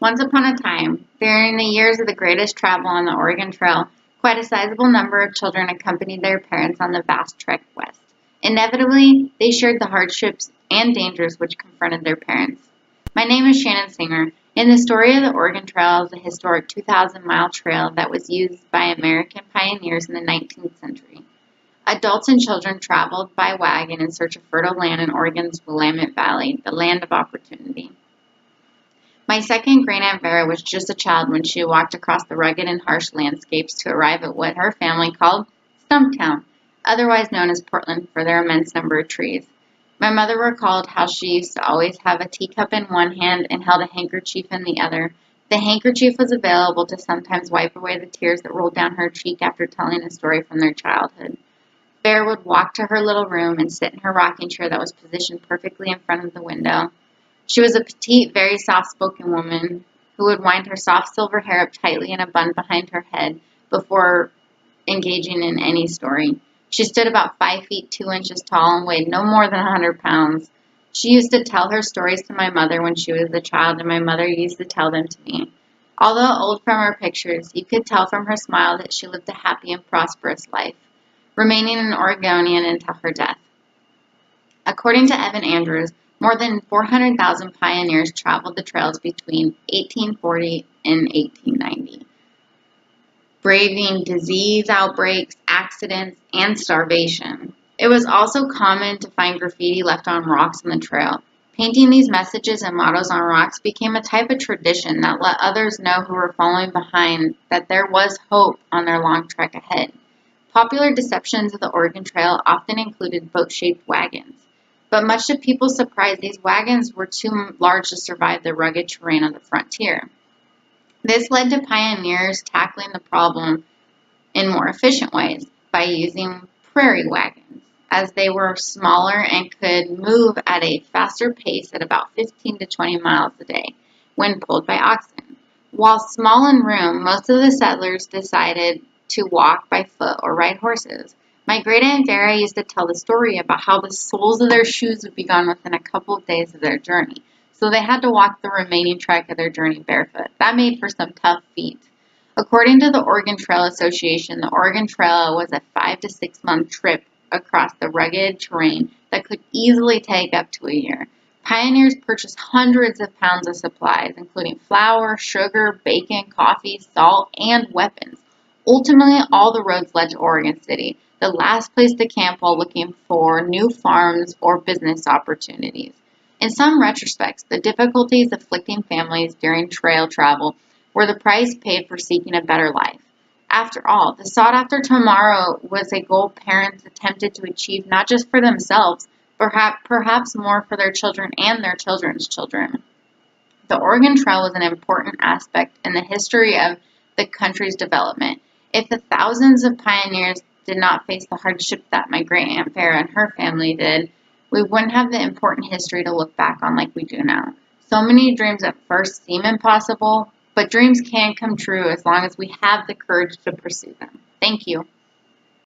Once upon a time, during the years of the greatest travel on the Oregon Trail, quite a sizable number of children accompanied their parents on the vast trek west. Inevitably, they shared the hardships and dangers which confronted their parents. My name is Shannon Singer, and the story of the Oregon Trail is a historic 2,000-mile trail that was used by American pioneers in the 19th century. Adults and children traveled by wagon in search of fertile land in Oregon's Willamette Valley, the land of opportunity. My second great-aunt Vera was just a child when she walked across the rugged and harsh landscapes to arrive at what her family called Stumptown, otherwise known as Portland for their immense number of trees. My mother recalled how she used to always have a teacup in one hand and held a handkerchief in the other. The handkerchief was available to sometimes wipe away the tears that rolled down her cheek after telling a story from their childhood. Vera would walk to her little room and sit in her rocking chair that was positioned perfectly in front of the window. She was a petite, very soft-spoken woman who would wind her soft silver hair up tightly in a bun behind her head before engaging in any story. She stood about 5 feet 2 inches tall and weighed no more than 100 pounds. She used to tell her stories to my mother when she was a child, and my mother used to tell them to me. Although old from her pictures, you could tell from her smile that she lived a happy and prosperous life, remaining an Oregonian until her death. According to Evan Andrews, more than 400,000 pioneers traveled the trails between 1840 and 1890, braving disease outbreaks, accidents, and starvation. It was also common to find graffiti left on rocks on the trail. Painting these messages and mottos on rocks became a type of tradition that let others know who were following behind that there was hope on their long trek ahead. Popular deceptions of the Oregon Trail often included boat-shaped wagons. But much to people's surprise, these wagons were too large to survive the rugged terrain of the frontier. This led to pioneers tackling the problem in more efficient ways by using prairie wagons, as they were smaller and could move at a faster pace at about 15 to 20 miles a day when pulled by oxen. While small in room, most of the settlers decided to walk by foot or ride horses. My great-aunt Vera used to tell the story about how the soles of their shoes would be gone within a couple of days of their journey, so they had to walk the remaining trek of their journey barefoot. That made for some tough feat. According to the Oregon Trail Association, the Oregon Trail was a 5 to 6 month trip across the rugged terrain that could easily take up to a year. Pioneers purchased hundreds of pounds of supplies, including flour, sugar, bacon, coffee, salt, and weapons. Ultimately, all the roads led to Oregon City, the last place to camp while looking for new farms or business opportunities. In some retrospects, the difficulties afflicting families during trail travel were the price paid for seeking a better life. After all, the sought-after tomorrow was a goal parents attempted to achieve not just for themselves, but perhaps more for their children and their children's children. The Oregon Trail was an important aspect in the history of the country's development. If the thousands of pioneers did not face the hardship that my great-aunt Vera and her family did, we wouldn't have the important history to look back on like we do now. So many dreams at first seem impossible, but dreams can come true as long as we have the courage to pursue them. Thank you.